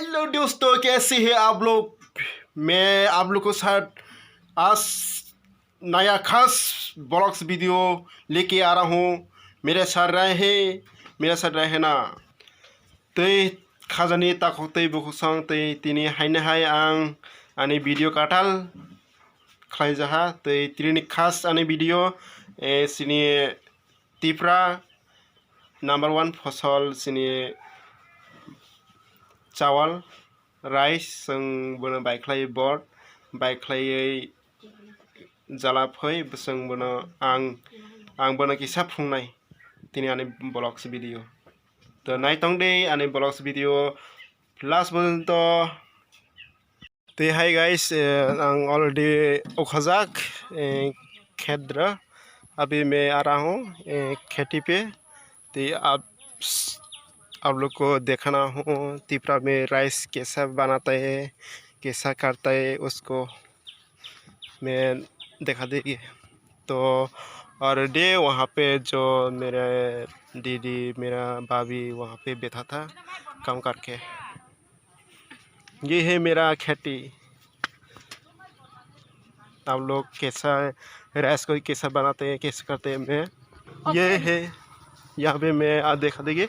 Hello दोस्तों, कैसे हैं आप लोग। मैं आप लोग को साथ आज नया खास ब्लॉग्स वीडियो लेके आ रहा हूँ। मेरे साथ रहे ना तै खाजानि ताखौ तै बुखुसां तै तिनि हायनो हाय आं आंनि भिडिअ काटाल खालायजाहा तै तिनि खास आंनि भिडिअ सिनि तिफ्रा नम्बर 1 फसल सिनि चावल राइस जों बोनो बायख्लायै बर्ड बायख्लायै जालाफै जों बोनो आं बोनो किसा फुंनाय तिनि आंनि ब्लॉग्स वीडियो तो नायथं दे आंनि ब्लॉग्स वीडियो लास्ट पर्यंत। तो हाय गाइस, आं ऑलरेडी ओखाजाक खेद्र अभी मैं आ रहा हूँ खेती पे। तो आप लोग को दिखाना हूँ तिपरा में राइस कैसा बनाता है, कैसा करता है, उसको मैं दिखा देगी। तो और डे वहाँ पे जो मेरे दीदी मेरा भाभी वहाँ पे बैठा था काम करके। ये है मेरा खेती। आप लोग कैसा राइस को कैसा बनाते हैं, कैसे करते हैं, मैं ये है यहाँ पे मैं देखा देगी।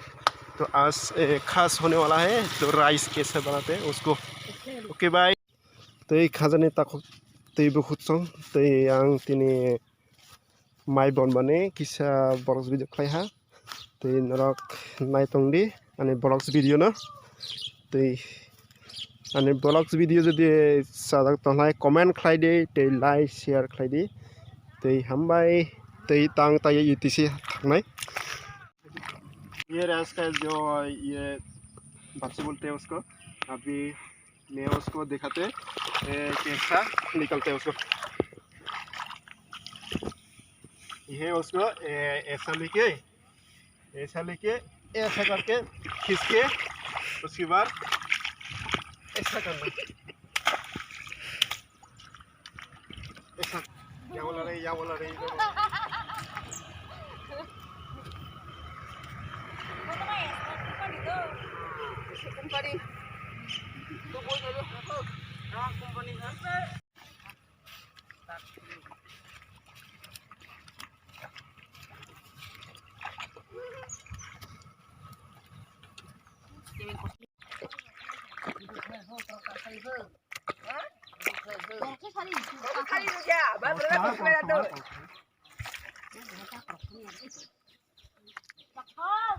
तो आज खास होने वाला है, तो राइस कैसे बनाते हैं उसको। Okay bye. तो खाजानि ताखौ तैबो खुदसं तै आं तिनि माइ बन बने किसा ब्लॉग्स वीडियो खायहा तै नरक नायतंदी आंनि ब्लॉग्स वीडियो न तै आंनि ब्लॉग्स वीडियो जुदि सादाक तंलाय कमेंट खालायदे तै लाइक शेयर खालायदे तै हामबाय तै तांग ताय इतिसे थांनाय। ये राइस का जो ये बच्चे बोलते हैं उसको, अभी मैं उसको दिखाते कैसा निकलते हैं उसको। ये उसको ऐसा लेके ऐसा करके खींच के उसके बाद ऐसा करना। ऐसा क्या बोला रही कंपनी तो बोल दो हां कंपनी है।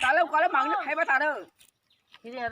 Tahu kalau mang nó hay bắt ta đâu.